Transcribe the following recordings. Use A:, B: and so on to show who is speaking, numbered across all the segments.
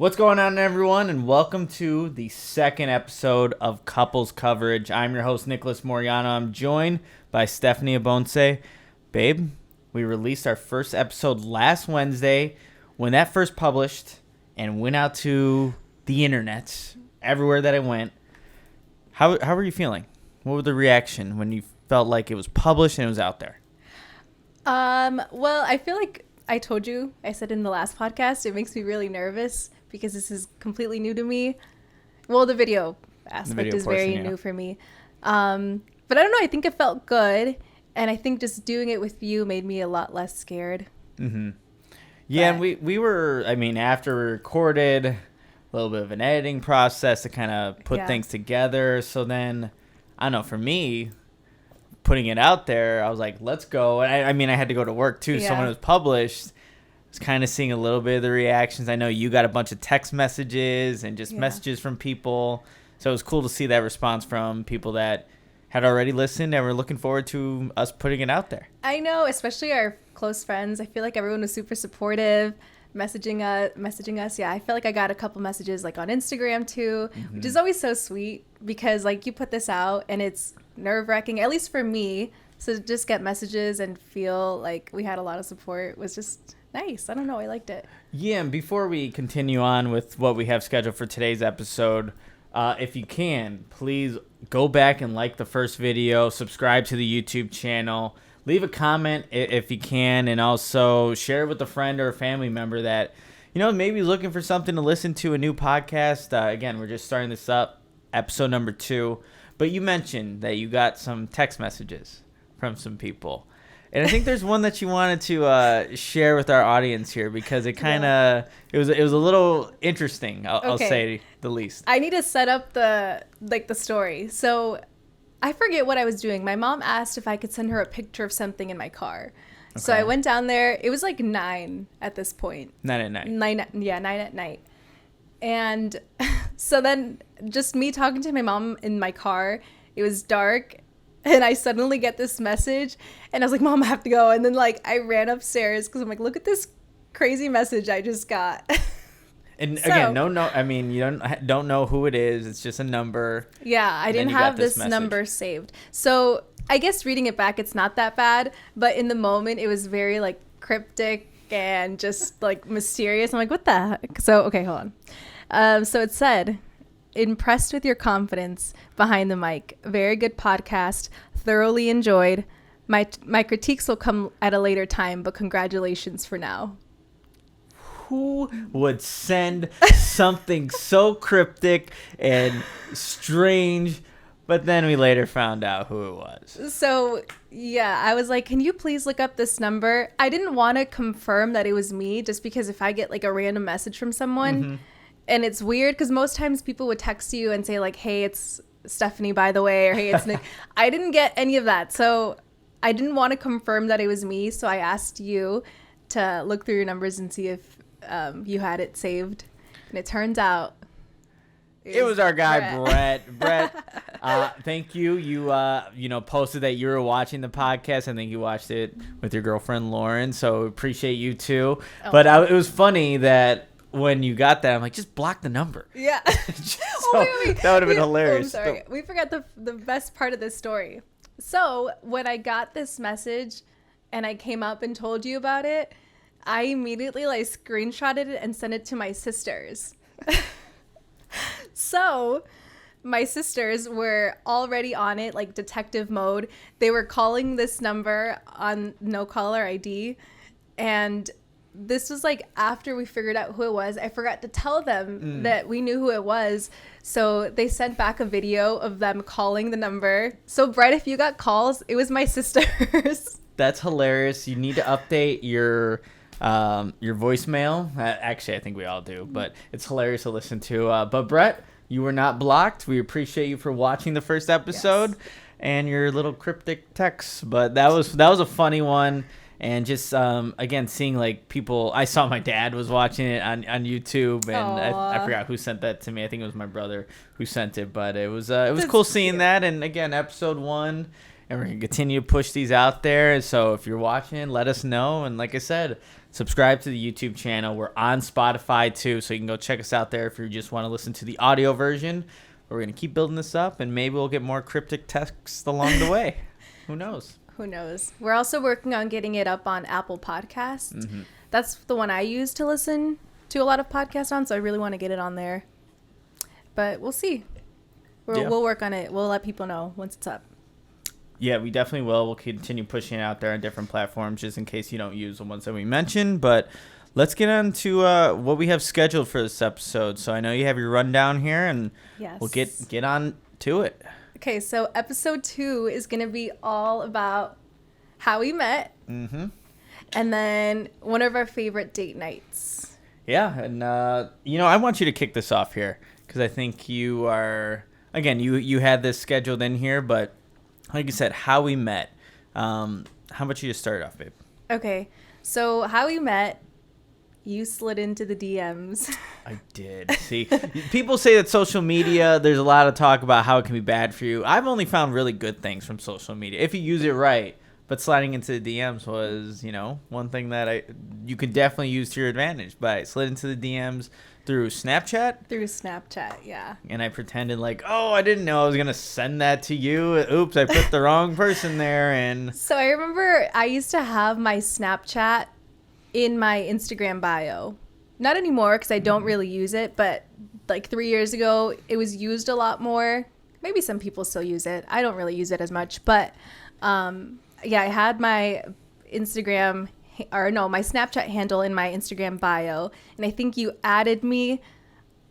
A: What's going on, everyone, and welcome to the second episode of Couples Coverage. I'm your host, Nicholas Moreano. I'm joined by Stephanie Abonce. Babe, we released our first episode last Wednesday. When that first published and went out to the internet, everywhere that I went, how were you feeling? What was the reaction when you felt like it was published and it was out there?
B: Well, I feel like I told you, I said in the last podcast, it makes me really nervous because this is completely new to me. Well, the video aspect is very new for me. But I don't know, I think it felt good. And I think just doing it with you made me a lot less scared.
A: Mm-hmm. Yeah, and we were, after we recorded, a little bit of an editing process to kind of put things together. So then, I don't know, for me, putting it out there, I was like, let's go. And I had to go to work too. So when it was published, I was kind of seeing a little bit of the reactions. I know you got a bunch of text messages and just messages from people. So it was cool to see that response from people that had already listened and were looking forward to us putting it out there.
B: I know, especially our close friends. I feel like everyone was super supportive, messaging us. Yeah, I feel like I got a couple messages like on Instagram too, which is always so sweet because like you put this out and it's nerve-wracking, at least for me. So just get messages and feel like we had a lot of support was just nice. I don't know. I liked it.
A: Yeah, and before we continue on with what we have scheduled for today's episode, if you can, please go back and like the first video, subscribe to the YouTube channel, leave a comment if you can, and also share it with a friend or a family member that, maybe looking for something to listen to, a new podcast. Again, we're just starting this up, episode number 2. But you mentioned that you got some text messages from some people. And I think there's one that you wanted to share with our audience here because it kind of it was a little interesting. I'll say the least.
B: I need to set up the story. So I forget what I was doing. My mom asked if I could send her a picture of something in my car. Okay. So I went down there. It was like 9 at this point.
A: 9 at night.
B: 9 at night. And so then just me talking to my mom in my car. It was dark. And I suddenly get this message, and I was like, Mom, I have to go. And then, I ran upstairs because I'm like, look at this crazy message I just got.
A: And again, you don't know who it is. It's just a number.
B: Yeah, I didn't have this number saved. So I guess reading it back, it's not that bad. But in the moment, it was very, cryptic and just, mysterious. I'm like, what the heck? So, okay, hold on. So it said, impressed with your confidence behind the mic. Very good podcast. Thoroughly enjoyed. My critiques will come at a later time, but congratulations for now.
A: Who would send something so cryptic and strange? But then we later found out who it was.
B: So, yeah, I was like, can you please look up this number? I didn't want to confirm that it was me just because if I get a random message from someone, and it's weird because most times people would text you and say hey, it's Stephanie, by the way, or hey, it's Nick. I didn't get any of that. So I didn't want to confirm that it was me. So I asked you to look through your numbers and see if you had it saved. And it turns out
A: it was our guy, Brett. Thank you. You posted that you were watching the podcast. I think you watched it with your girlfriend, Lauren. So appreciate you too. Oh. But it was funny that when you got that, I'm like, just block the number.
B: Yeah.
A: Wait. That would have been hilarious.
B: I'm sorry. We forgot the best part of this story. So when I got this message and I came up and told you about it, I immediately screenshotted it and sent it to my sisters. So my sisters were already on it, detective mode. They were calling this number on no caller ID. And this was after we figured out who it was. I forgot to tell them that we knew who it was. So they sent back a video of them calling the number. So Brett, if you got calls, it was my sisters.
A: That's hilarious. You need to update your voicemail. Actually, I think we all do, but it's hilarious to listen to. But Brett, you were not blocked. We appreciate you for watching the first episode and your little cryptic text. But that was a funny one. And just, again, seeing, people... I saw my dad was watching it on YouTube, and I forgot who sent that to me. I think it was my brother who sent it. But it was cool seeing that. And, again, episode 1, and we're going to continue to push these out there. So if you're watching, let us know. And like I said, Subscribe to the YouTube channel. We're on Spotify too, so you can go check us out there if you just want to listen to the audio version. We're going to keep building this up, and maybe we'll get more cryptic texts along the way. Who knows?
B: Who knows? We're also working on getting it up on Apple Podcasts. Mm-hmm. That's the one I use to listen to a lot of podcasts on, so I really want to get it on there. But we'll see. We'll work on it. We'll let people know once it's up.
A: Yeah, we definitely will. We'll continue pushing it out there on different platforms just in case you don't use the ones that we mentioned. But let's get on to what we have scheduled for this episode. So I know you have your rundown here, and we'll get on to it.
B: Okay, so episode 2 is going to be all about how we met.
A: Mm-hmm.
B: And then one of our favorite date nights.
A: Yeah, and I want you to kick this off here because I think you are, again, you had this scheduled in here, but like you said, how we met. How about you just start off, babe?
B: Okay, so how we met, you slid into the DMs.
A: I did. See, people say that social media, there's a lot of talk about how it can be bad for you. I've only found really good things from social media if you use it right. But sliding into the DMs was, one thing that you could definitely use to your advantage. But I slid into the DMs through Snapchat.
B: Through Snapchat, yeah.
A: And I pretended like, I didn't know I was going to send that to you. Oops, I put the wrong person there. And
B: so I remember I used to have my Snapchat in my Instagram bio. Not anymore because I don't really use it. But like 3 years ago, it was used a lot more. Maybe some people still use it. I don't really use it as much. But yeah, I had my my Snapchat handle in my Instagram bio. And I think you added me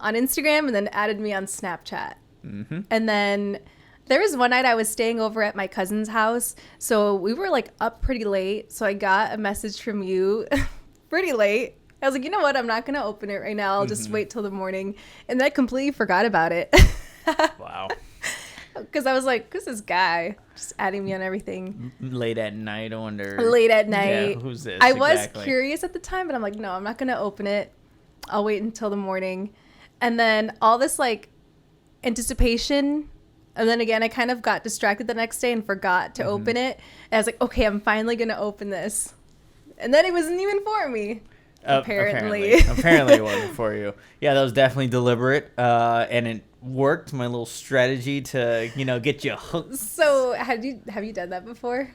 B: on Instagram and then added me on Snapchat.
A: Mm-hmm.
B: And then there was one night I was staying over at my cousin's house. So we were like up pretty late. So I got a message from you pretty late. I was like, you know what? I'm not going to open it right now. I'll just wait till the morning. And then I completely forgot about it.
A: Wow.
B: Because I was like, who's this guy just adding me on everything?
A: Late at night, I wonder.
B: Late at night.
A: Yeah, who's this?
B: I was curious at the time, but I'm like, no, I'm not going to open it. I'll wait until the morning. And then all this like anticipation. And then again, I kind of got distracted the next day and forgot to open it. And I was like, okay, I'm finally going to open this. And then it wasn't even for me. Apparently
A: it wasn't for you. Yeah, that was definitely deliberate. And it worked, my little strategy to get you hooked.
B: So have you done that before?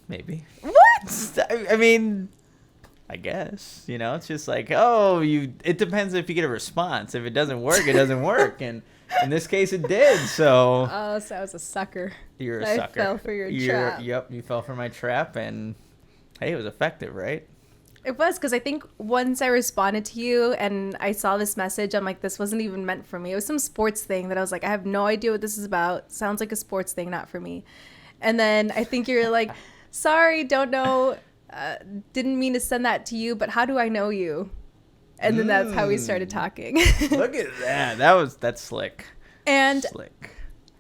A: Maybe.
B: What?
A: I mean, I guess it's just like, it depends if you get a response. If it doesn't work, it doesn't work. And in this case it did. So
B: I was a sucker.
A: You're a sucker.
B: I fell for your trap.
A: Yep, you fell for my trap, and hey, it was effective, right?
B: It was, because I think once I responded to you and I saw this message, I'm like, this wasn't even meant for me. It was some sports thing that I was like, I have no idea what this is about. Sounds like a sports thing, not for me. And then I think you're like, sorry, don't know. Didn't mean to send that to you, but how do I know you? And then that's how we started talking.
A: Look at that. That's slick.
B: And
A: slick.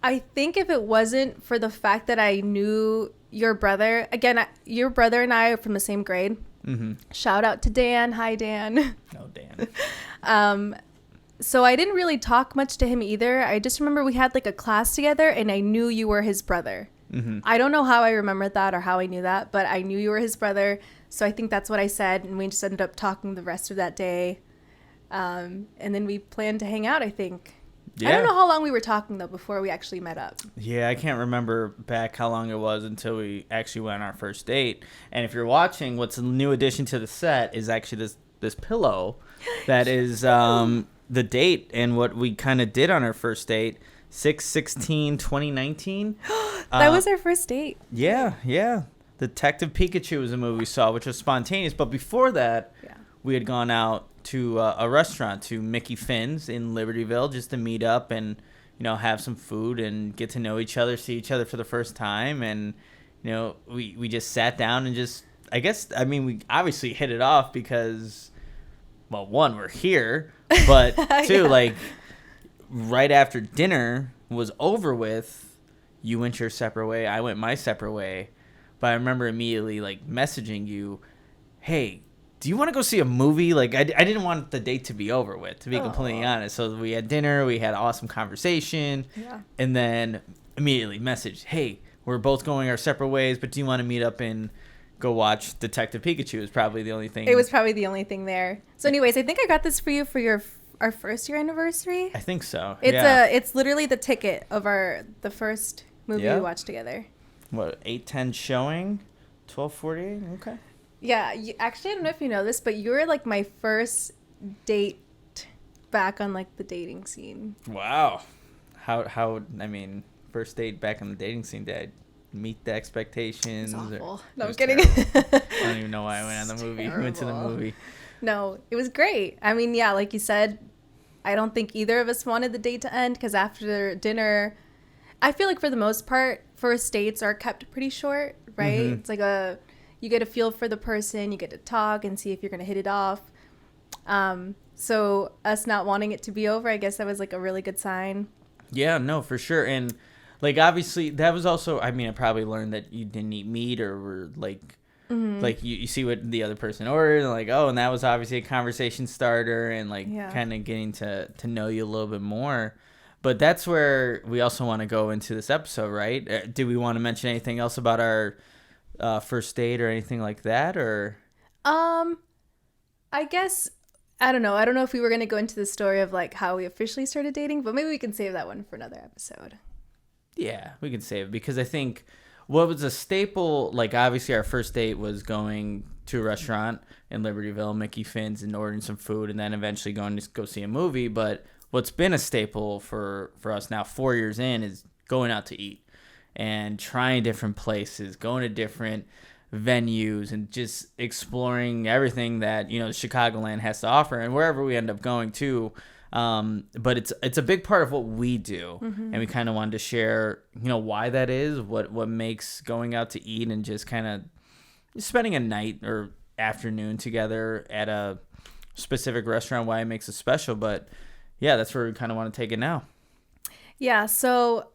B: I think if it wasn't for the fact that I knew your brother, again, your brother and I are from the same grade.
A: Mm-hmm.
B: Shout out to Dan. Hi, Dan.
A: No, Dan.
B: So I didn't really talk much to him either. I just remember we had like a class together and I knew you were his brother.
A: Mm-hmm.
B: I don't know how I remembered that or how I knew that, but I knew you were his brother. So I think that's what I said. And we just ended up talking the rest of that day. And then we planned to hang out, I think. Yeah. I don't know how long we were talking, though, before we actually met up.
A: Yeah, I can't remember back how long it was until we actually went on our first date. And if you're watching, what's a new addition to the set is actually this pillow that is the date and what we kind of did on our first date, 6/16/2019.
B: That was our first date.
A: Yeah. Detective Pikachu was a movie we saw, which was spontaneous. But before that, we had gone out to a restaurant, to Mickey Finn's in Libertyville, just to meet up and have some food and get to know each other, see each other for the first time. And we just sat down and just, we obviously hit it off because, well, one, we're here, but two, like right after dinner was over with, you went your separate way, I went my separate way. But I remember immediately like messaging you, hey, do you want to go see a movie? Like, I didn't want the date to be over with, to be completely honest. So we had dinner, we had an awesome conversation, and then immediately messaged, hey, we're both going our separate ways, but do you want to meet up in, go watch Detective Pikachu. Is probably the only thing.
B: It was probably the only thing there. So anyways, I think I got this for you for our first year anniversary.
A: I think so.
B: It's literally the ticket of the first movie we watched together.
A: What, 8:10 showing, 12:48? Okay.
B: Yeah, actually, I don't know if you know this, but you were like my first date back on like the dating scene.
A: Wow. How I mean, first date back on the dating scene, did I meet the expectations?
B: It was awful.
A: No,
B: I'm kidding.
A: I don't even know why I went on the movie.
B: Terrible.
A: Went to the movie.
B: No, it was great. I mean, yeah, like you said, I don't think either of us wanted the date to end because after dinner, I feel like for the most part, first dates are kept pretty short, right? Mm-hmm. It's like you get a feel for the person, you get to talk and see if you're going to hit it off. So us not wanting it to be over, I guess that was like a really good sign.
A: Yeah, no, for sure. And like, obviously that was also, I mean, I probably learned that you didn't eat meat or were like, like you see what the other person ordered and like, oh, and that was obviously a conversation starter and like kind of getting to know you a little bit more. But that's where we also want to go into this episode, right? Do we want to mention anything else about our first date or anything like that, or?
B: I guess, I don't know. I don't know if we were going to go into the story of like how we officially started dating, but maybe we can save that one for another episode.
A: Yeah, we can save it because I think what was a staple, like obviously our first date was going to a restaurant in Libertyville, Mickey Finn's, and ordering some food and then eventually going to go see a movie. But what's been a staple for us now 4 years in is going out to eat and trying different places, going to different venues and just exploring everything that, you know, Chicagoland has to offer and wherever we end up going to. But it's a big part of what we do. And we kind of wanted to share, you know, why that is, what makes going out to eat and just kind of spending a night or afternoon together at a specific restaurant, why it makes it special. But yeah, that's where we kind of want to take it now. Yeah.
B: So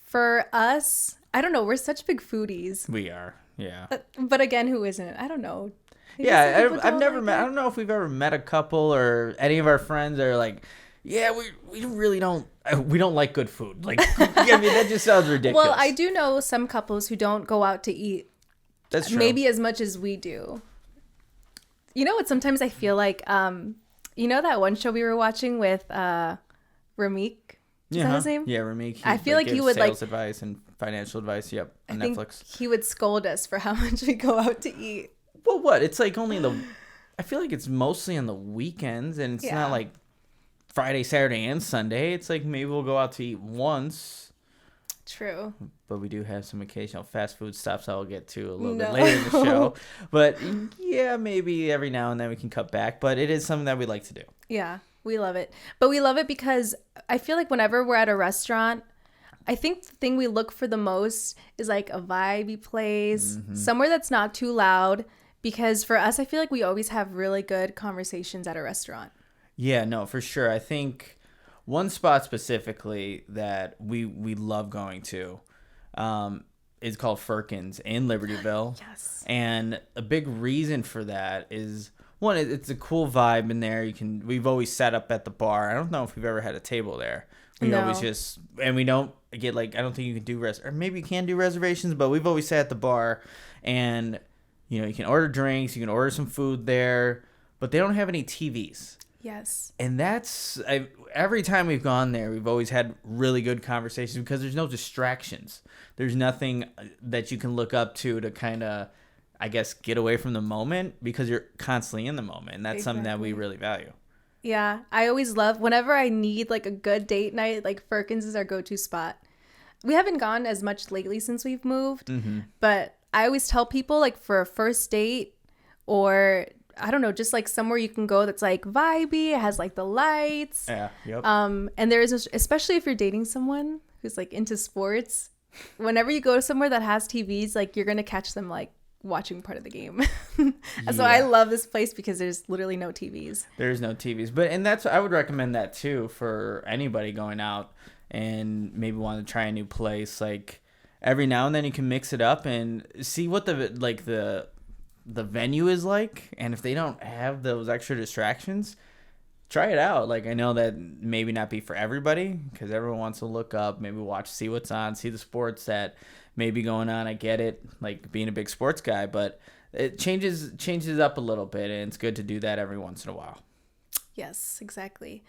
B: for us, I don't know. We're such big foodies.
A: We are. Yeah.
B: But again, who isn't? I don't know.
A: Maybe I've never met. I don't know if we've ever met a couple or any of our friends that are like, yeah, we really don't. We don't like good food. Like, I mean, that just sounds ridiculous.
B: Well, I do know some couples who don't go out to eat.
A: That's true.
B: Maybe as much as we do. You know what? Sometimes I feel like, you know that one show we were watching with Ramik? Is that his name?
A: Yeah, Ramik.
B: I feel like he would
A: sales advice and financial advice. Yep, on Netflix.
B: Think he would scold us for how much we go out to eat.
A: Well, what? It's like only I feel like it's mostly on the weekends, and it's not like Friday, Saturday, and Sunday. It's like maybe we'll go out to eat once.
B: True.
A: But we do have some occasional fast food stops I'll get to a little bit later in the show. But yeah, maybe every now and then we can cut back. But it is something that we like to do. Yeah,
B: we love it. But we love it because I feel like whenever we're at a restaurant, I think the thing we look for the most is like a vibey place, somewhere that's not too loud. Because for us, I feel like we always have really good conversations at a restaurant.
A: Yeah, no, for sure. I think one spot specifically that we love going to is called Firkins in Libertyville.
B: Yes.
A: And a big reason for that is, one, it's a cool vibe in there. We've always sat up at the bar. I don't know if we've ever had a table there. We always just, and we don't get like, I don't think you can do or maybe you can do reservations, but we've always sat at the bar and, you know, you can order drinks, you can order some food there, but they don't have any TVs.
B: Yes.
A: And every time we've gone there, we've always had really good conversations because there's no distractions. There's nothing that you can look up to kind of, I guess, get away from the moment because you're constantly in the moment. And that's something that we really value.
B: Yeah. I always love, whenever I need like a good date night, like Firkins is our go-to spot. We haven't gone as much lately since we've moved, but I always tell people like for a first date or I don't know, just like somewhere you can go that's like vibey, it has like the lights.
A: Yeah, yep.
B: And there is, especially if you're dating someone who's like into sports, whenever you go somewhere that has TVs, like you're going to catch them like watching part of the game. So I love this place because there's literally no TVs.
A: There's no TVs. And I would recommend that too for anybody going out and maybe want to try a new place. Like every now and then you can mix it up and see what the venue is like, and if they don't have those extra distractions, try it out. Like, I know that maybe not be for everybody because everyone wants to look up, maybe watch, see what's on, see the sports that may be going on. I get it, like being a big sports guy, but it changes up a little bit, and it's good to do that every once in a while.
B: Yes, exactly.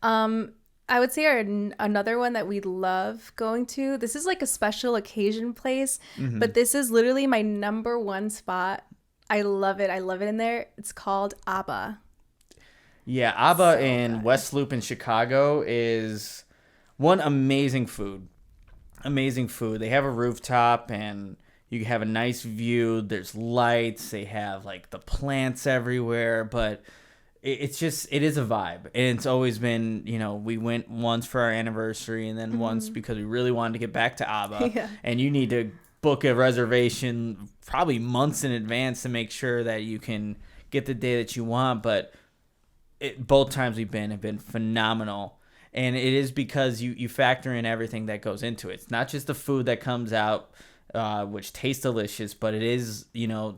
B: I would say another one that we love going to. This is like a special occasion place, but this is literally my number one spot. I love it. I love it in there. It's called Abba.
A: Yeah, Abba
B: So
A: in
B: good.
A: West Loop in Chicago is one amazing food. Amazing food. They have a rooftop and you have a nice view. There's lights. They have like the plants everywhere, but it is a vibe. And it's always been, we went once for our anniversary and then once because we really wanted to get back to Abba.
B: Yeah.
A: And you need to book a reservation probably months in advance to make sure that you can get the day that you want. But both times we've been have been phenomenal. And it is because you factor in everything that goes into it. It's not just the food that comes out, which tastes delicious, but it is,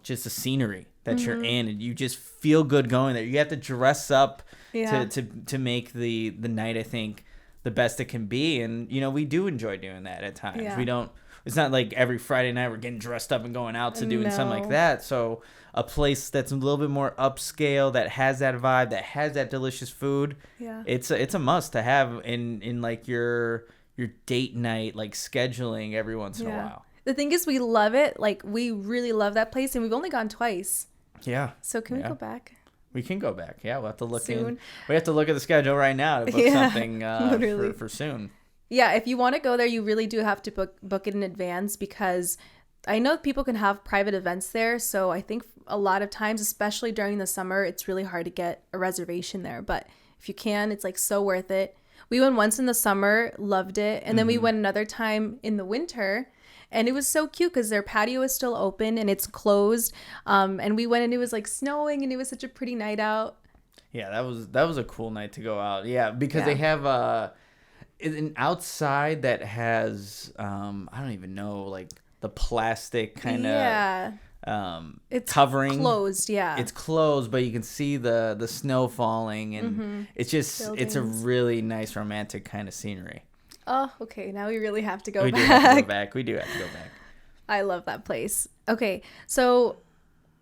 A: just the scenery that you're in, and you just feel good going there. You have to dress up to make the night, I think, the best it can be. And, we do enjoy doing that at times.
B: Yeah.
A: It's not like every Friday night we're getting dressed up and going out to doing something like that. So a place that's a little bit more upscale, that has that vibe, that has that delicious food.
B: Yeah.
A: It's a must to have in like your date night, like scheduling every once in a while.
B: The thing is, we love it. Like, we really love that place, and we've only gone twice.
A: Yeah.
B: So can we go back?
A: We can go back. Yeah, we'll have to look
B: Soon.
A: We have to look at the schedule right now to book something for soon.
B: Yeah, if you want to go there, you really do have to book it in advance, because I know people can have private events there. So I think a lot of times, especially during the summer, it's really hard to get a reservation there. But if you can, it's like so worth it. We went once in the summer, loved it. And then we went another time in the winter. And it was so cute because their patio is still open and it's closed. And we went and it was like snowing and it was such a pretty night out.
A: Yeah, that was a cool night to go out. Yeah, because they have an outside that has I don't even know, like the plastic kind of
B: it's
A: covering.
B: Closed. Yeah,
A: it's closed, but you can see the snow falling, and it's just it's a really nice romantic kind of scenery.
B: Oh, okay. Now we really have to go back.
A: We do have to go back. We do have to go back.
B: I love that place. Okay, so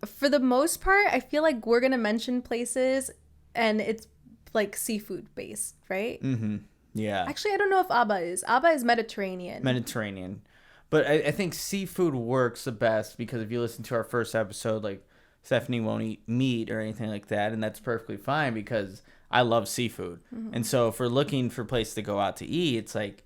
B: for the most part, I feel like we're gonna mention places, and it's like seafood based, right?
A: Mm-hmm. Yeah.
B: Actually, I don't know if Abba is. Abba is Mediterranean.
A: Mediterranean. But I think seafood works the best because if you listen to our first episode, like Stephanie won't eat meat or anything like that, and that's perfectly fine because I love seafood. And so if we're looking for places to go out to eat, it's like,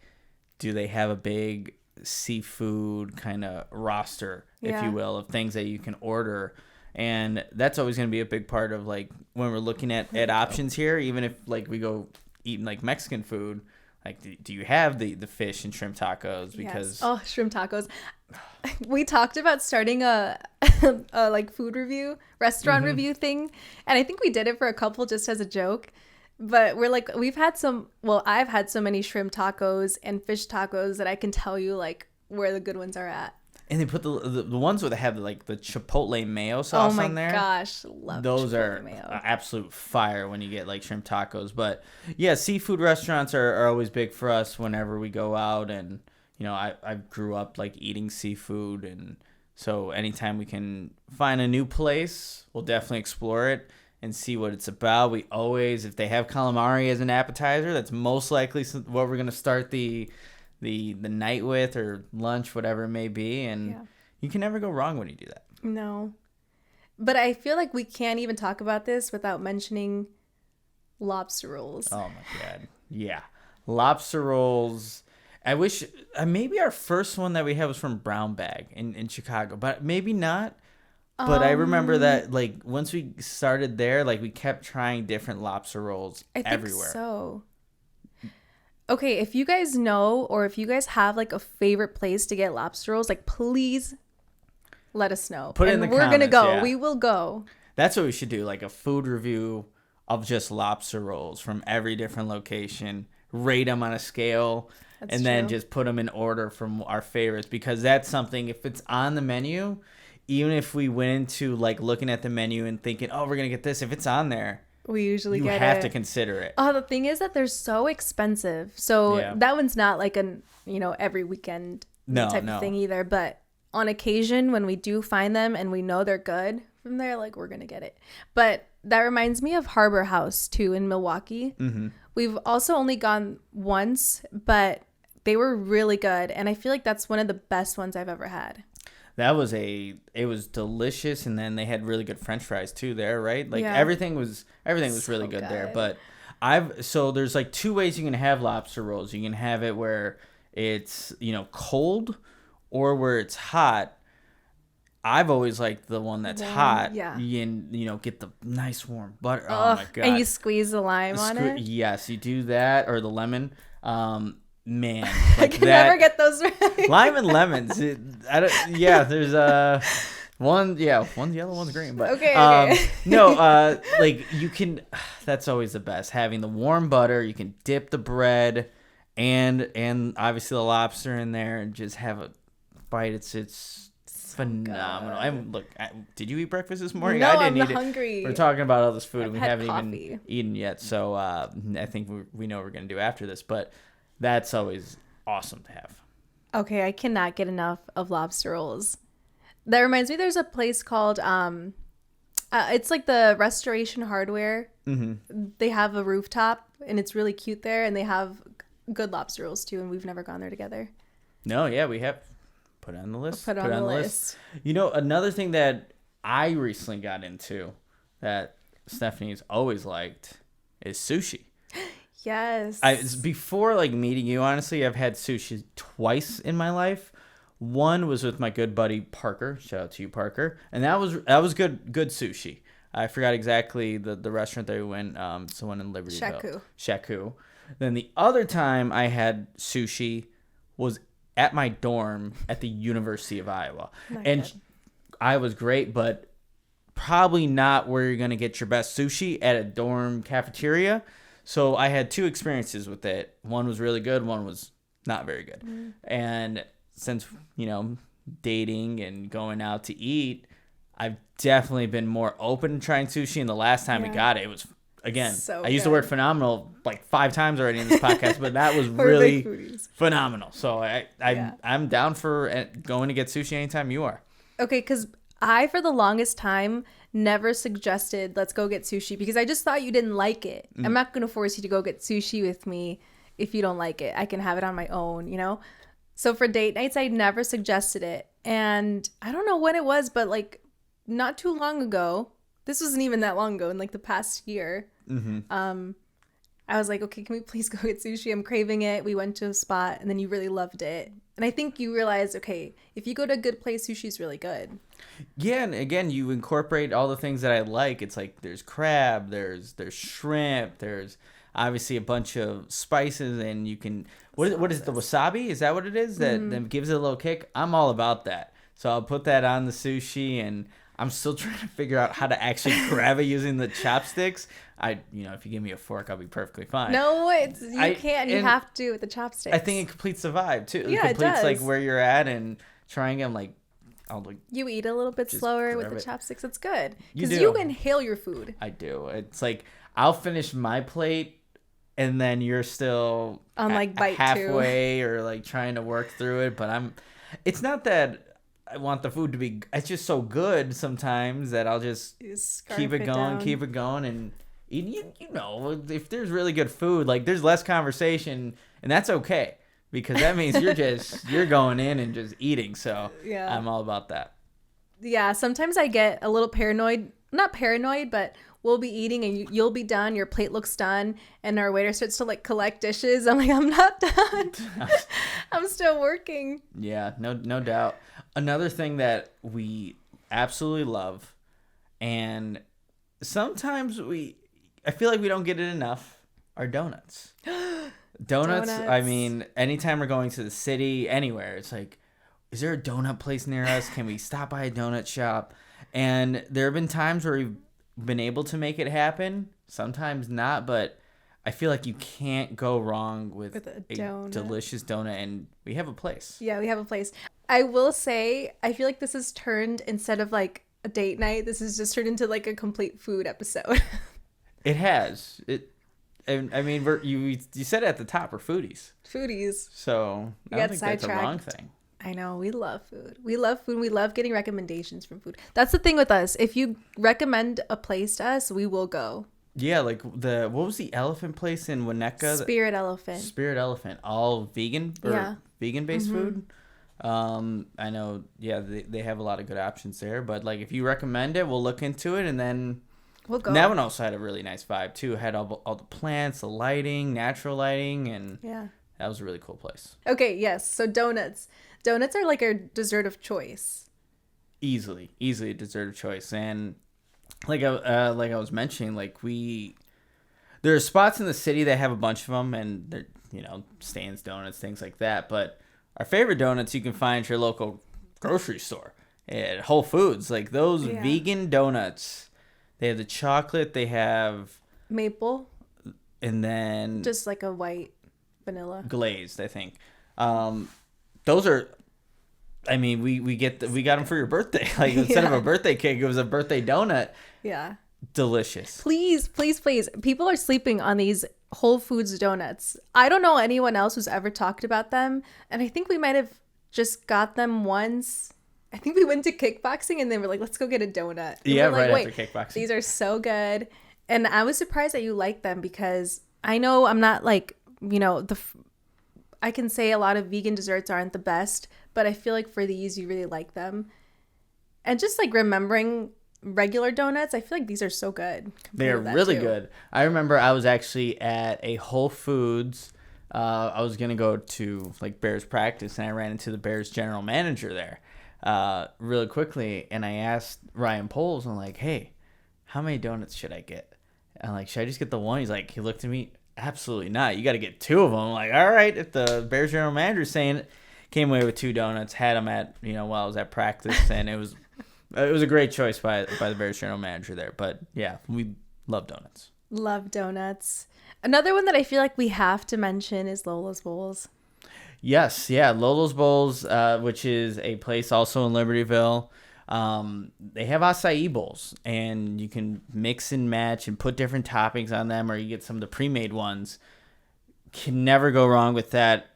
A: do they have a big seafood kind of roster, if you will, of things that you can order? And that's always going to be a big part of like when we're looking at options here, even if like we go eating like Mexican food. Like, do you have the fish and shrimp tacos? Because
B: shrimp tacos. We talked about starting a like food review, restaurant review thing, and I think we did it for a couple just as a joke. But we're like, I've had so many shrimp tacos and fish tacos that I can tell you like where the good ones are at.
A: And they put the ones where they have like the chipotle mayo sauce on there.
B: Oh my gosh, love
A: those
B: chipotle
A: are
B: mayo.
A: Absolute fire when you get like shrimp tacos. But yeah, seafood restaurants are always big for us whenever we go out. And I grew up like eating seafood, and so anytime we can find a new place, we'll definitely explore it and see what it's about. We always, if they have calamari as an appetizer, that's most likely what we're gonna start the night with, or lunch, whatever it may be. And you can never go wrong when you do that.
B: No, but I feel like we can't even talk about this without mentioning lobster rolls.
A: Oh my god, yeah, lobster rolls. I wish maybe our first one that we had was from Brown Bag in Chicago, but maybe not. But I remember that like once we started there, like we kept trying different lobster rolls everywhere.
B: So okay, if you guys know, or if you guys have like a favorite place to get lobster rolls, like please let us know.
A: Put it in the comments.
B: We're gonna go.
A: Yeah.
B: We will go.
A: That's what we should do, like a food review of just lobster rolls from every different location. Rate them on a scale, then just put them in order from our favorites, because that's something, if it's on the menu, even if we went into like looking at the menu and thinking, oh, we're gonna get this, if it's on there,
B: We usually
A: you
B: get
A: have
B: it.
A: to consider it.
B: Oh, the thing is that they're so expensive. So that one's not like every weekend type of thing either. But on occasion, when we do find them and we know they're good from there, like, we're going to get it. But that reminds me of Harbor House too in Milwaukee.
A: Mm-hmm.
B: We've also only gone once, but they were really good. And I feel like that's one of the best ones I've ever had.
A: It was delicious, and then they had really good French fries too there, right? Like everything was really good there. But there's like two ways you can have lobster rolls. You can have it where it's, cold, or where it's hot. I've always liked the one that's hot. Yeah. You get the nice warm butter. Oh my god.
B: And you squeeze the lime on it?
A: Yes, you do that, or the lemon. Man,
B: like I can never get those right.
A: Lime and lemons. There's one's yellow, one's green. But
B: okay.
A: Like you can. That's always the best. Having the warm butter, you can dip the bread, and obviously the lobster in there, and just have a bite. It's phenomenal. Did you eat breakfast this morning?
B: No,
A: I didn't
B: I'm
A: eat
B: hungry.
A: We're talking about all this food, and we haven't
B: coffee.
A: even eaten yet. So I think we know what we're gonna do after this, but. That's always awesome to have.
B: Okay, I cannot get enough of lobster rolls. That reminds me, there's a place called, it's like the Restoration Hardware. Mm-hmm. They have a rooftop, and it's really cute there, and they have good lobster rolls, too, and we've never gone there together.
A: No, yeah, we have. Put it on the list.
B: Put it on the list.
A: Another thing that I recently got into that Stephanie's always liked is sushi.
B: Yes.
A: Before meeting you, honestly, I've had sushi twice in my life. One was with my good buddy Parker. Shout out to you, Parker. And that was good sushi. I forgot exactly the restaurant that we went. It's the one in Libertyville. Shaku. Then the other time I had sushi was at my dorm at the University of Iowa. I was great, but probably not where you're going to get your best sushi at a dorm cafeteria. So I had two experiences with it. One was really good. One was not very good. Mm. And since, dating and going out to eat, I've definitely been more open to trying sushi. And the last time we got it was, again,
B: so
A: I used the word phenomenal 5 times already in this podcast, but that was really phenomenal. So I'm down for going to get sushi anytime you are.
B: Okay, because I, for the longest time, never suggested let's go get sushi because I just thought you didn't like it. I'm not going to force you to go get sushi with me if you don't like it. I can have it on my own, So for date nights, I never suggested it. And I don't know when it was, but not too long ago, this wasn't even that long ago, in the past year, I was like, okay, can we please go get sushi? I'm craving it. We went to a spot and then you really loved it. And I think you realized, okay, if you go to a good place, sushi's really good.
A: Yeah, and again, you incorporate all the things that I like. It's there's crab, there's shrimp, there's obviously a bunch of spices, and you can what is it, the wasabi? Is that what it is that gives it a little kick? I'm all about that. So I'll put that on the sushi, and I'm still trying to figure out how to actually grab it using the chopsticks. If you give me a fork, I'll be perfectly fine.
B: No, you can't. You have to with the chopsticks.
A: I think it completes the vibe too.
B: Yeah,
A: it completes
B: does.
A: where you're at, and trying them
B: you eat a little bit slower with the chopsticks. It's good because
A: you
B: you inhale your food.
A: I do. It's I'll finish my plate, and then you're still
B: on bite
A: halfway
B: two.
A: Or trying to work through it. But it's not that I want the food to be. It's just so good sometimes that I'll just keep it going, and eat. If there's really good food, there's less conversation, and that's okay. Because that means you're going in and just eating. So yeah. I'm all about that.
B: Yeah. Sometimes I get a little paranoid, not paranoid, but we'll be eating and you'll be done. Your plate looks done. And our waiter starts to collect dishes. I'm I'm not done. I'm still working.
A: Yeah, no doubt. Another thing that we absolutely love, and sometimes I feel like we don't get it enough, are donuts. Donuts. I mean, anytime we're going to the city, anywhere, it's is there a donut place near us? Can we stop by a donut shop? And there have been times where we've been able to make it happen. Sometimes not, but I feel like you can't go wrong with a delicious donut, and we have a place.
B: Yeah, we have a place. I will say, I feel like this has turned, instead of a date night, this has just turned into a complete food episode.
A: It has. I mean, you said it at the top. We're foodies.
B: Foodies.
A: So I don't think that's a wrong thing.
B: I know. We love food. We love food. We love getting recommendations from food. That's the thing with us. If you recommend a place to us, we will go.
A: Yeah, like what was the elephant place in Winnetka?
B: Spirit Elephant.
A: Spirit Elephant. All vegan or vegan-based food. I know, yeah, they have a lot of good options there. But, like, if you recommend it, we'll look into it, and then
B: we'll go.
A: And that one also had a really nice vibe, too. It had all the plants, the lighting, natural lighting, and that was a really cool place.
B: Okay, yes. So donuts. Donuts are, like, our dessert of choice.
A: Easily a dessert of choice. And like I was mentioning, like, there are spots in the city that have a bunch of them, and they're, Stan's Donuts, things like that. But our favorite donuts you can find at your local grocery store, at Whole Foods. Like, those vegan donuts, they have the chocolate, they have
B: maple,
A: and then
B: just like a white vanilla
A: glazed, I think. Those are, I mean, we got them for your birthday. Like, instead of a birthday cake, it was a birthday donut.
B: Yeah.
A: Delicious.
B: Please. People are sleeping on these Whole Foods donuts. I don't know anyone else who's ever talked about them. And I think we might have just got them once. I think we went to kickboxing and they were like, let's go get a donut. And
A: yeah,
B: right
A: after kickboxing.
B: These are so good. And I was surprised that you like them because I know I'm not like, I can say a lot of vegan desserts aren't the best, but I feel like for these, you really like them. And just like remembering regular donuts, I feel like these are so good.
A: They're really good. I remember I was actually at a Whole Foods. I was going to go to like Bears practice, and I ran into the Bears general manager there really quickly. And I asked Ryan Poles, I'm like, hey, how many donuts should I get? I'm like, should I just get the one? He looked at me, absolutely not. You got to get two of them. I'm like, all right, if the Bears general manager is saying it, came away with 2 donuts, had them at, while I was at practice, and it was a great choice by the Bears general manager there. But yeah, we love donuts.
B: Love donuts. Another one that I feel like we have to mention is Lola's Bowls.
A: Yes, yeah, Lola's Bowls, which is a place also in Libertyville. They have acai bowls, and you can mix and match and put different toppings on them, or you get some of the pre-made ones. Can never go wrong with that.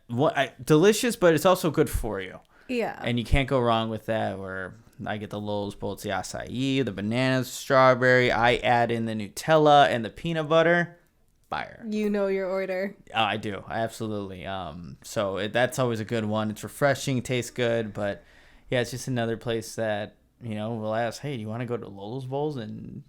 A: Delicious, but it's also good for you.
B: Yeah.
A: And you can't go wrong with that. Where I get the Lola's Bowl, it's the acai, the bananas, strawberry. I add in the Nutella and the peanut butter. Fire.
B: You know your order.
A: Oh, I do. Absolutely. So that's always a good one. It's refreshing, tastes good, but yeah, it's just another place that, we'll ask, hey, do you want to go to Lola's Bowls? And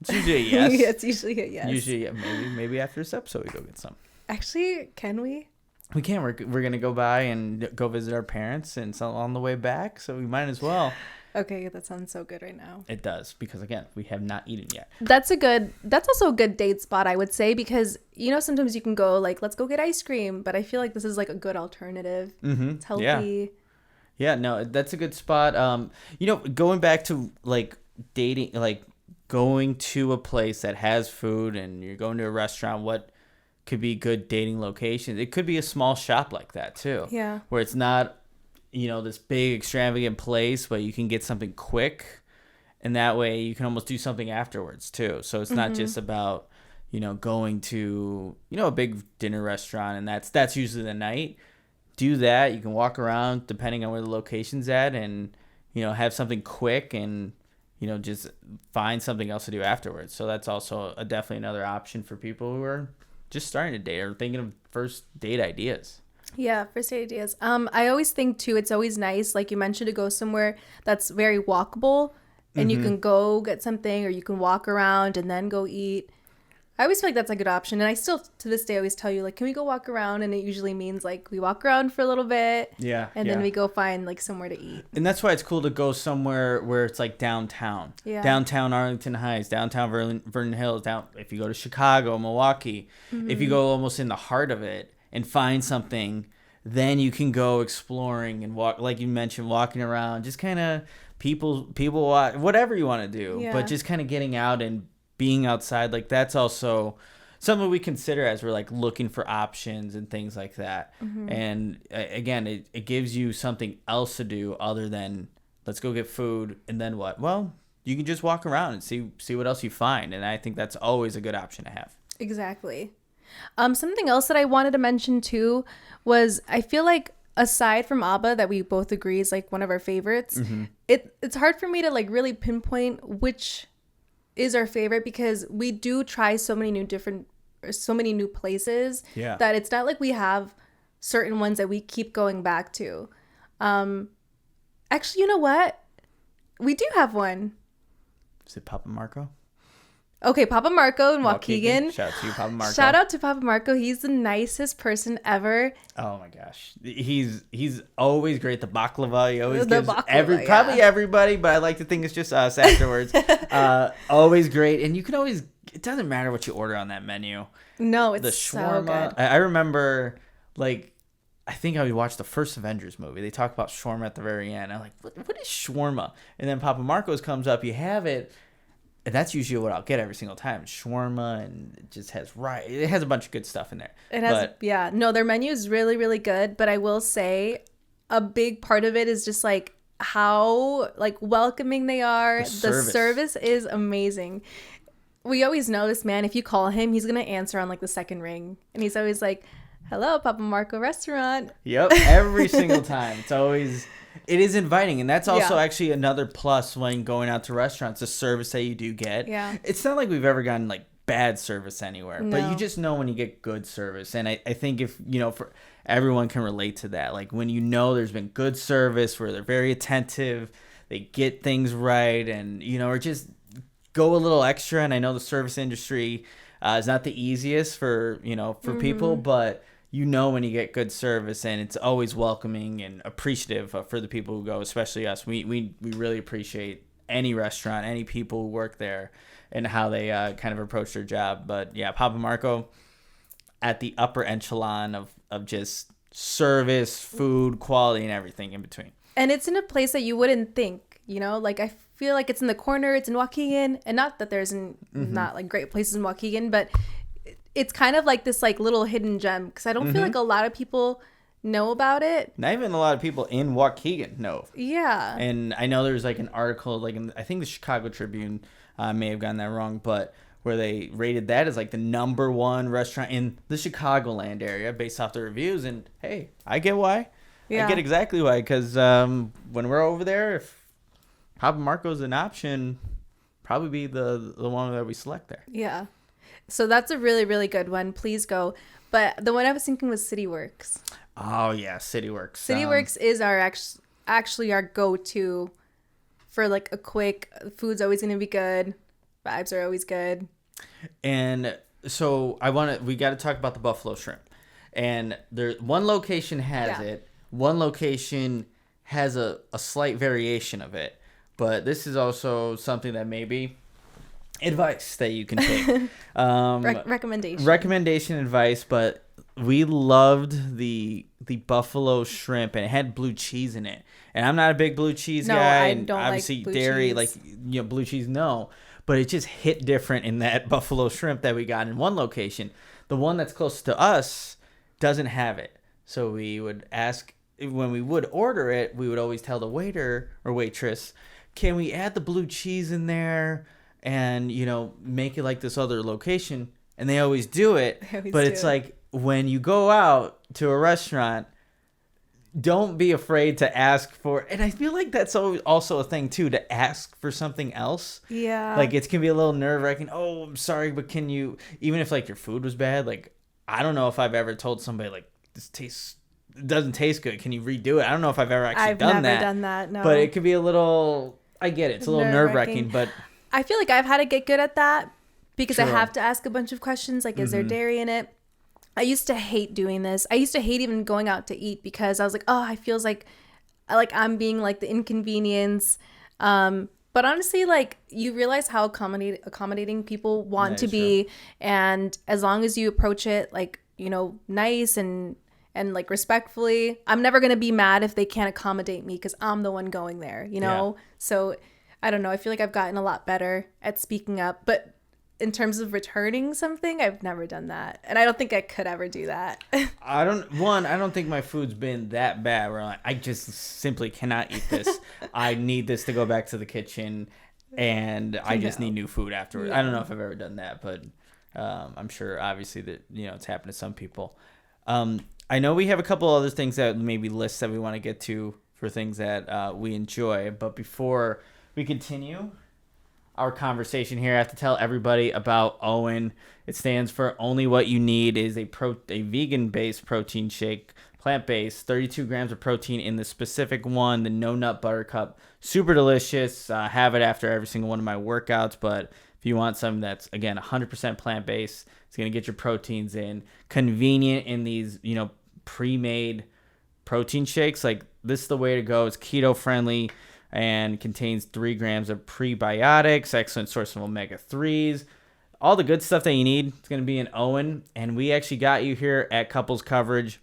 A: it's usually a yes.
B: Yeah, it's usually a yes.
A: Usually, yeah, maybe after this episode we go get some.
B: Actually, can we?
A: We can. We're going to go by and go visit our parents, and so on the way back, so we might as well.
B: Okay, that sounds so good right now.
A: It does, because again, we have not eaten yet.
B: That's also a good date spot, I would say, because sometimes you can go like, let's go get ice cream, but I feel like this is like a good alternative.
A: Mm-hmm.
B: It's healthy.
A: Yeah, no, that's a good spot. Going back to like dating, like going to a place that has food, and you're going to a restaurant, what could be good dating locations? It could be a small shop like that too.
B: Yeah.
A: Where it's not, this big extravagant place, but you can get something quick, and that way you can almost do something afterwards too. So it's not just about, going to, a big dinner restaurant, and that's usually the night. Do that. You can walk around depending on where the location's at, and, have something quick, and, just find something else to do afterwards. So that's also definitely another option for people who are just starting to date or thinking of first date ideas.
B: Yeah, first date ideas. I always think too, it's always nice, like you mentioned, to go somewhere that's very walkable, and you can go get something, or you can walk around and then go eat. I always feel like that's a good option, and I still to this day always tell you, like, can we go walk around? And it usually means like we walk around for a little bit, then we go find like somewhere to eat.
A: And that's why it's cool to go somewhere where it's like downtown, downtown Arlington Heights, downtown Vernon Hills, if you go to Chicago, Milwaukee, if you go almost in the heart of it and find something, then you can go exploring and walk, like you mentioned, walking around, just kind of people watch, whatever you want to do, but just kind of getting out and being outside. Like, that's also something we consider as we're like looking for options and things like that. And again, it gives you something else to do other than let's go get food and then what? Well, you can just walk around and see what else you find. And I think that's always a good option to have.
B: Exactly. Something else that I wanted to mention too was I feel like aside from Abba that we both agree is like one of our favorites, it's hard for me to like really pinpoint which is our favorite because we do try so many new places that it's not like we have certain ones that we keep going back to. Actually, you know what? We do have one.
A: Is it Papa Marco?
B: Okay, Papa Marco in Waukegan.
A: Shout out to you, Papa Marco.
B: Shout out to Papa Marco. He's the nicest person ever.
A: Oh my gosh, he's always great. The baklava, he always gives
B: baklava,
A: probably everybody, but I like to think it's just us afterwards. Always great, and you can always. It doesn't matter what you order on that menu.
B: No, it's
A: the shawarma.
B: So good.
A: I remember, like, I think I watched the first Avengers movie. They talk about shawarma at the very end. I'm like, what is shawarma? And then Papa Marco's comes up. You have it. And that's usually what I'll get every single time. Shawarma, and it just has it has a bunch of good stuff in there.
B: It has, no, their menu is really, really good. But I will say a big part of it is just like how like welcoming they are. The service is amazing. We always know this man. If you call him, he's going to answer on like the second ring. And he's always like, hello, Papa Marco restaurant.
A: Yep. Every single time. It is inviting, and that's also actually another plus when going out to restaurants, the service that you do get.
B: Yeah.
A: It's not like we've ever gotten like bad service anywhere,
B: no.
A: but you just know when you get good service. And I think if, for everyone can relate to that. Like when there's been good service where they're very attentive, they get things right, and, or just go a little extra. And I know the service industry is not the easiest for people, but when you get good service, and it's always welcoming and appreciative for the people who go, especially us. We really appreciate any restaurant, any people who work there, and how they kind of approach their job. But yeah, Papa Marco at the upper echelon of just service, food, quality, and everything in between.
B: And it's in a place that you wouldn't think, like I feel like it's in the corner, it's in Waukegan, and not that there's not like great places in Waukegan, but it's kind of like this like little hidden gem because I don't feel like a lot of people know about it.
A: Not even a lot of people in Waukegan know.
B: Yeah.
A: And I know there's like an article, like I think the Chicago Tribune may have gotten that wrong, but where they rated that as like the #1 restaurant in the Chicagoland area based off the reviews. And hey, I get why. Yeah. I get exactly why, because when we're over there, if Papa Marco's an option, probably be the one that we select there.
B: Yeah. So that's a really, really good one. Please go. But the one I was thinking was CityWorks.
A: Oh, yeah. CityWorks.
B: CityWorks is actually our go-to for like a quick, food's always going to be good. Vibes are always good.
A: And so we got to talk about the buffalo shrimp. And one location has it. One location has a slight variation of it. But this is also something that maybe... advice that you can take. Recommendation advice, but we loved the buffalo shrimp, and it had blue cheese in it. And I'm not a big blue cheese guy, and obviously like dairy, cheese. Like blue cheese, no. But it just hit different in that buffalo shrimp that we got in one location. The one that's close to us doesn't have it. So we would ask, when we would order it, we would always tell the waiter or waitress, can we add the blue cheese in there? And, make it like this other location. And they always do it. It's like when you go out to a restaurant, don't be afraid to ask for. And I feel like that's also a thing, too, to ask for something else.
B: Yeah.
A: Like it can be a little nerve-wracking. Oh, I'm sorry, but can you, even if like your food was bad, like I don't know if I've ever told somebody like doesn't taste good. Can you redo it? I don't know if I've ever actually done that.
B: I've never done that, no.
A: But it could be a little, I get it. It's a little nerve-wracking, but...
B: I feel like I've had to get good at that because I have to ask a bunch of questions like, is there dairy in it? I used to hate doing this. I used to hate even going out to eat because I was like, oh, it feels like I'm being like the inconvenience. But honestly, like you realize how accommodating people want to be. And as long as you approach it like, nice and like respectfully, I'm never going to be mad if they can't accommodate me because I'm the one going there, Yeah. So I don't know. I feel like I've gotten a lot better at speaking up, but in terms of returning something, I've never done that. And I don't think I could ever do that.
A: I don't think my food's been that bad where I just simply cannot eat this. I need this to go back to the kitchen. and I just need new food afterwards.
B: Yeah.
A: I don't know if I've ever done that, but I'm sure obviously that, it's happened to some people. I know we have a couple other things that maybe lists that we want to get to for things that we enjoy, but before we continue our conversation here, I have to tell everybody about OWYN. It stands for Only What You Need. It is a vegan-based protein shake, plant-based, 32 grams of protein in the specific one, the no nut butter cup. Super delicious. Have it after every single one of my workouts, but if you want something that's, again, 100% plant-based, it's going to get your proteins in. Convenient in these, pre-made protein shakes. Like, this is the way to go. It's keto-friendly and contains 3 grams of prebiotics, excellent source of omega-3s. All the good stuff that you need. It's going to be in OWYN, and we actually got you here at Couples Coverage.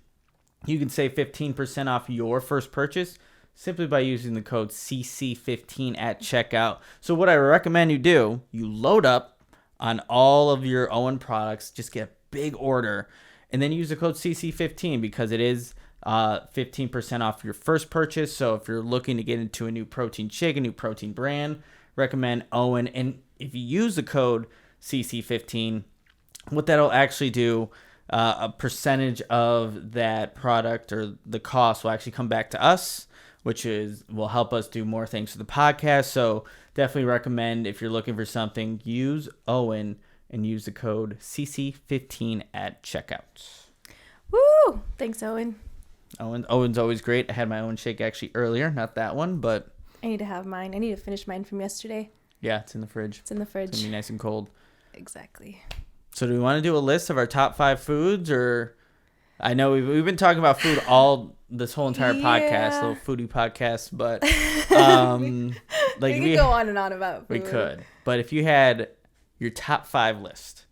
A: You can save 15% off your first purchase simply by using the code CC15 at checkout. So what I recommend you do, you load up on all of your OWYN products, just get a big order, and then use the code CC15 because it is 15% off your first purchase. So if you're looking to get into a new protein shake, a new protein brand, recommend OWYN. And if you use the code CC15, what that'll actually do, a percentage of that product or the cost will actually come back to us, which will help us do more things for the podcast. So definitely recommend, if you're looking for something, use OWYN and use the code CC15 at checkout.
B: Woo! Thanks, OWYN.
A: OWYN's always great. I had my own shake actually earlier, not that one, but
B: I need to have mine. I need to finish mine from yesterday.
A: Yeah, it's in the fridge.
B: It's in the fridge.
A: It's gonna be nice and cold.
B: Exactly.
A: So do we want to do a list of our top 5 foods, or I know we've been talking about food all this whole entire podcast, little foodie podcast, but
B: we could go on and on about food.
A: We could. But if you had your top 5 list.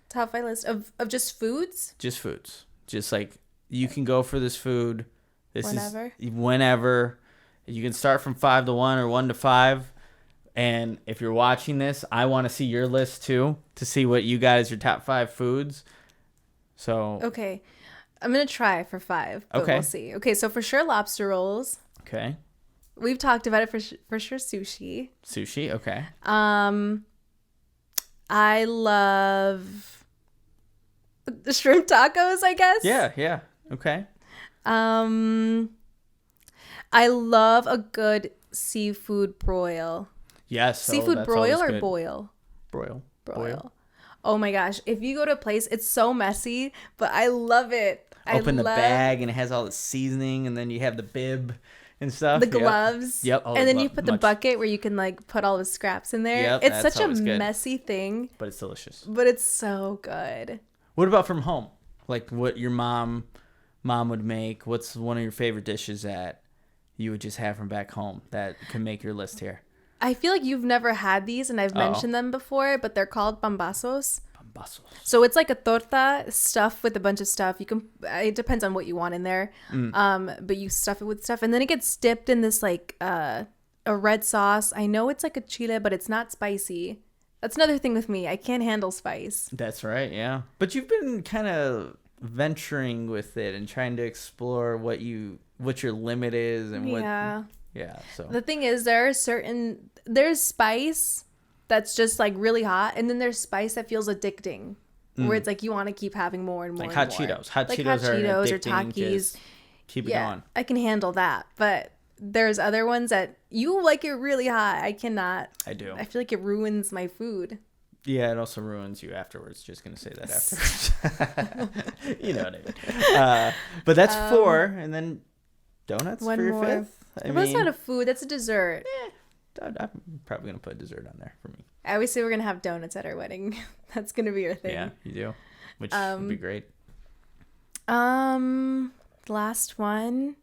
B: Top 5 list of just foods?
A: Just foods. Just like, you can go for this food. Whenever. You can start from 5 to 1 or 1 to 5. And if you're watching this, I want to see your list too, to see what you got as your top 5 foods. So
B: okay, I'm gonna try for 5. But
A: okay,
B: we'll see. Okay, so for sure lobster rolls.
A: Okay.
B: We've talked about it for sure. Sushi.
A: Sushi. Okay.
B: I love the shrimp tacos, I guess.
A: Yeah. Okay.
B: I love a good seafood broil.
A: Yes.
B: Seafood broil or boil?
A: Broil.
B: Oh my gosh. If you go to a place, it's so messy, but I love it.
A: Open the bag and it has all the seasoning, and then you have the bib and stuff.
B: The gloves.
A: Yep.
B: And then you put the bucket where you can like put all the scraps in there.
A: Yep,
B: it's such a messy thing.
A: But it's delicious.
B: But it's so good.
A: What about from home? Like what your mom would make? What's one of your favorite dishes that you would just have from back home that can make your list here?
B: I feel like you've never had these, and I've mentioned them before, but they're called pambazos. So it's like a torta stuffed with a bunch of stuff. It depends on what you want in there. But you stuff it with stuff, and then it gets dipped in this like a red sauce. I know it's like a chile, but it's not spicy. That's another thing with me. I can't handle spice.
A: That's right, yeah. But you've been kind of venturing with it and trying to explore what your limit is and so
B: the thing is, there's spice that's just like really hot, and then there's spice that feels addicting, where it's like you want to keep having more and more.
A: Like hot Cheetos. Hot Cheetos
B: or Takis.
A: Keep it going.
B: I can handle that, but there's other ones that you like it really hot. I cannot.
A: I do.
B: I feel like it ruins my food.
A: Yeah, it also ruins you afterwards. Just gonna say that afterwards. You know what I mean. But that's 4, and then donuts for your 5th.
B: That's not a food. That's a dessert.
A: I'm probably gonna put dessert on there for me.
B: I always say we're gonna have donuts at our wedding. That's gonna be your thing.
A: Yeah, you do, which would be great.
B: Last one.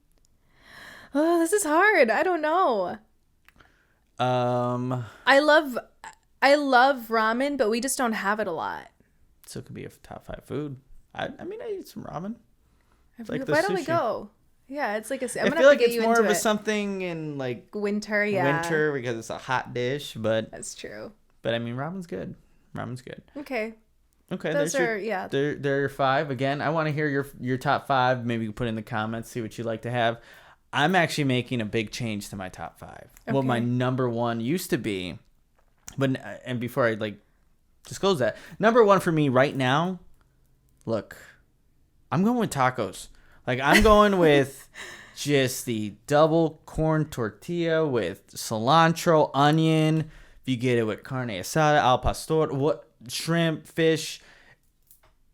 B: Oh, this is hard. I don't know. I love ramen, but we just don't have it a lot.
A: So it could be a top 5 food. I mean, I eat some ramen.
B: Like why don't we go? Yeah, it's like
A: I feel like it's more of a something in like
B: winter,
A: winter because it's a hot dish, but
B: that's true.
A: But I mean, ramen's good.
B: Okay.
A: Those are they're your 5. Again, I want to hear your top 5. Maybe you can put in the comments, see what you'd like to have. I'm actually making a big change to my top 5. Okay. What my number 1 used to be But and before I like disclose that, number one for me right now, look, I'm going with tacos. Like I'm going with just the double corn tortilla with cilantro, onion. If you get it with carne asada, al pastor, what shrimp, fish,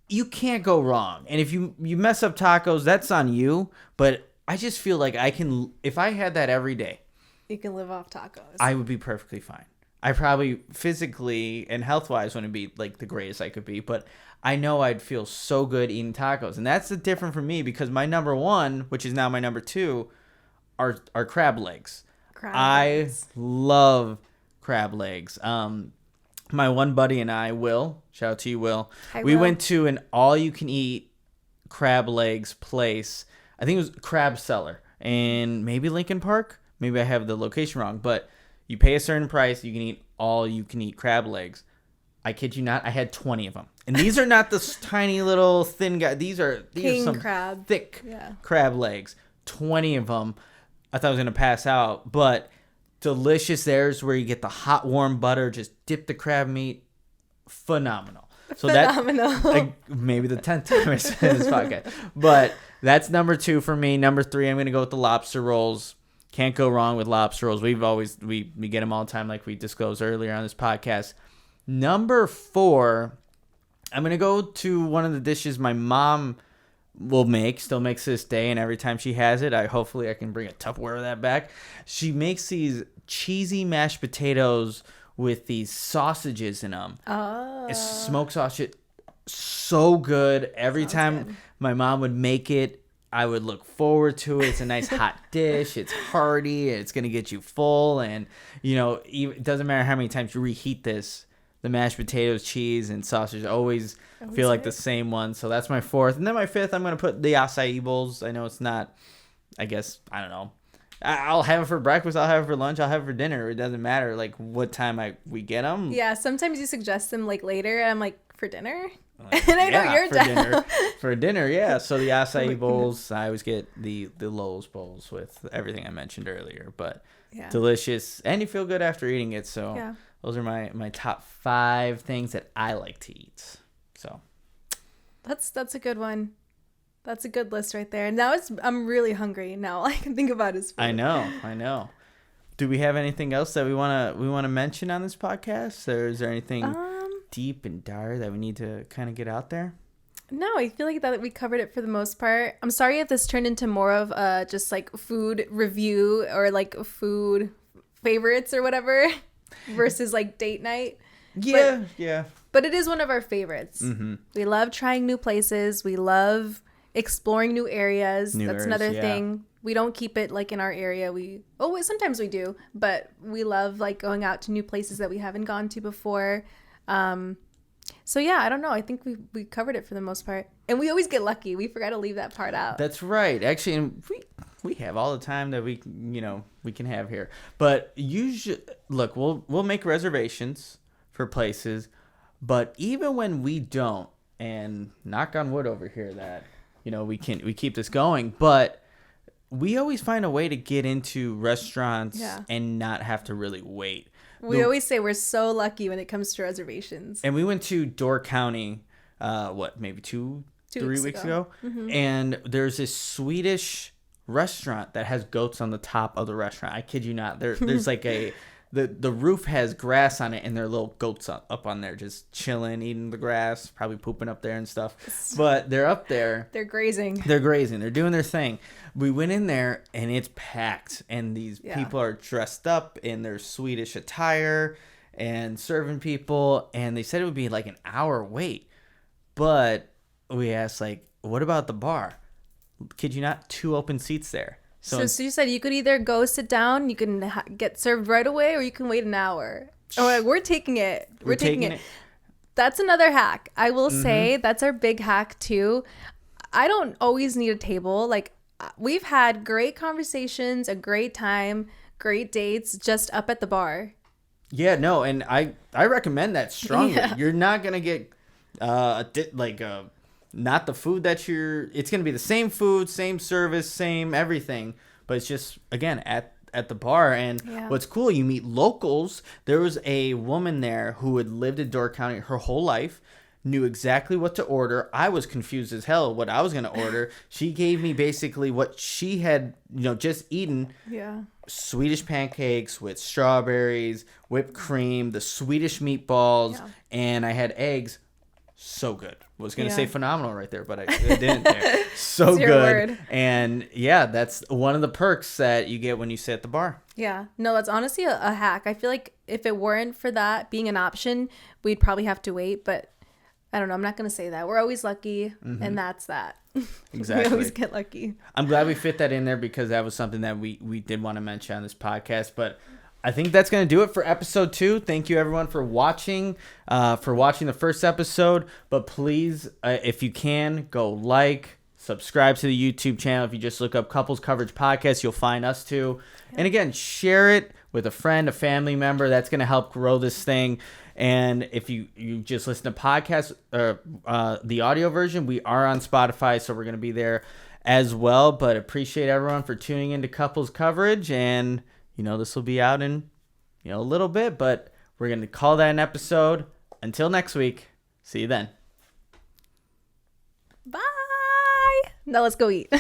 A: you can't go wrong. And if you mess up tacos, that's on you. But I just feel like I can, if I had that every day,
B: You can live off tacos.
A: I would be perfectly fine. I probably physically and health wise wouldn't be like the greatest I could be, but I know I'd feel so good eating tacos. And that's the different for me because my number one, which is now my number two, are crab legs. I love crab legs. My one buddy and I, Will, shout out to you, Will.
B: Hi,
A: we
B: Will.
A: went to an all-you-can-eat crab legs place. I think it was Crab Cellar in maybe Lincoln Park. Maybe I have the location wrong, but you pay a certain price, you can eat all-you-can-eat crab legs. I kid you not, I had 20 of them. And these are not the tiny little thin guys. These are some
B: crab.
A: thick crab legs. 20 of them. I thought I was going to pass out, but delicious. There's where you get the hot warm butter, just dip the crab meat. Phenomenal. So that maybe the 10th time I said this podcast. But that's number two for me. Number three, I'm going to go with the lobster rolls. Can't go wrong with lobster rolls. We get them all the time like we disclosed earlier on this podcast. Number four, I'm going to go to one of the dishes my mom still makes to this day, and every time she has it, hopefully I can bring a Tupperware of that back. She makes these cheesy mashed potatoes with these sausages in them.
B: Oh.
A: It's smoked sausage. So good. Every time
B: good.
A: My mom would make it, I would look forward to it. It's a nice hot dish. It's hearty. It's going to get you full. And, it doesn't matter how many times you reheat this. The mashed potatoes, cheese, and sausage always feel like the same one. So that's my fourth. And then my fifth, I'm going to put the acai bowls. I know it's not, I don't know. I'll have it for breakfast. I'll have it for lunch. I'll have it for dinner. It doesn't matter like what time we get them.
B: Yeah, sometimes you suggest them like later. And I'm like, for dinner? And I know you're down.
A: For dinner, yeah. So the acai bowls, I always get the Lowe's bowls with everything I mentioned earlier. But delicious. And you feel good after eating it. So those are my top 5 things that I like to eat. So
B: that's a good one. That's a good list right there. Now I'm really hungry. Now all I can think about is food.
A: I know. Do we have anything else that we wanna mention on this podcast? Or is there anything deep and dire that we need to kind of get out there?
B: No, I feel like that we covered it for the most part. I'm sorry if this turned into more of just like food review or like food favorites or whatever versus like date night.
A: Yeah.
B: But it is one of our favorites. Mm-hmm. We love trying new places. We love exploring new areas. That's another thing. We don't keep it like in our area. Sometimes we do, but we love like going out to new places that we haven't gone to before. So yeah, I don't know. I think we covered it for the most part, and we always get lucky. We forgot to leave that part out.
A: That's right. Actually, and we have all the time that we can have here. But usually, look, we'll make reservations for places, but even when we don't, and knock on wood over here that we keep this going, but we always find a way to get into restaurants and not have to really wait.
B: We always say we're so lucky when it comes to reservations.
A: And we went to Door County, maybe 3 weeks ago. Mm-hmm. And there's this Swedish restaurant that has goats on the top of the restaurant. I kid you not. There's like the roof has grass on it, and there are little goats up on there just chilling, eating the grass, probably pooping up there and stuff. But they're up there.
B: They're grazing.
A: They're doing their thing. We went in there, and it's packed, and these people are dressed up in their Swedish attire and serving people, and they said it would be like an hour wait. But we asked, like, what about the bar? Kid you not, 2 open seats there.
B: So you said you could either go sit down, you can get served right away, or you can wait an hour. Oh, we're taking it. We're taking it. That's another hack. I will say that's our big hack too. I don't always need a table. Like we've had great conversations, a great time, great dates just up at the bar.
A: Yeah, no, and I recommend that strongly. Yeah. You're not gonna get not the food that it's going to be the same food, same service, same everything, but it's just, again, at at the bar. And
B: Yeah.
A: what's cool, you meet locals. There was a woman there who had lived in Door County her whole life, knew exactly what to order. I was confused as hell what I was going to order. She gave me basically what she had, just eaten.
B: Yeah.
A: Swedish pancakes with strawberries, whipped cream, the Swedish meatballs, and I had eggs. So good. Was going to say phenomenal right there, but I didn't there. So
B: It's your
A: good.
B: word.
A: And yeah, that's one of the perks that you get when you sit at the bar.
B: Yeah. No, that's honestly a hack. I feel like if it weren't for that being an option, we'd probably have to wait. But I don't know. I'm not going to say that. We're always lucky, and that's that.
A: Exactly.
B: We always get lucky.
A: I'm glad we fit that in there because that was something that we did want to mention on this podcast. But I think that's going to do it for episode 2. Thank you, everyone, for watching the first episode. But please, if you can, go subscribe to the YouTube channel. If you just look up Couples Coverage Podcast, you'll find us too. Yep. And again, share it with a friend, a family member. That's going to help grow this thing. And if you just listen to podcasts, the audio version, we are on Spotify, so we're going to be there as well. But appreciate everyone for tuning into Couples Coverage. And this will be out in, a little bit, but we're going to call that an episode. Until next week, see you then.
B: Bye. Now let's go eat.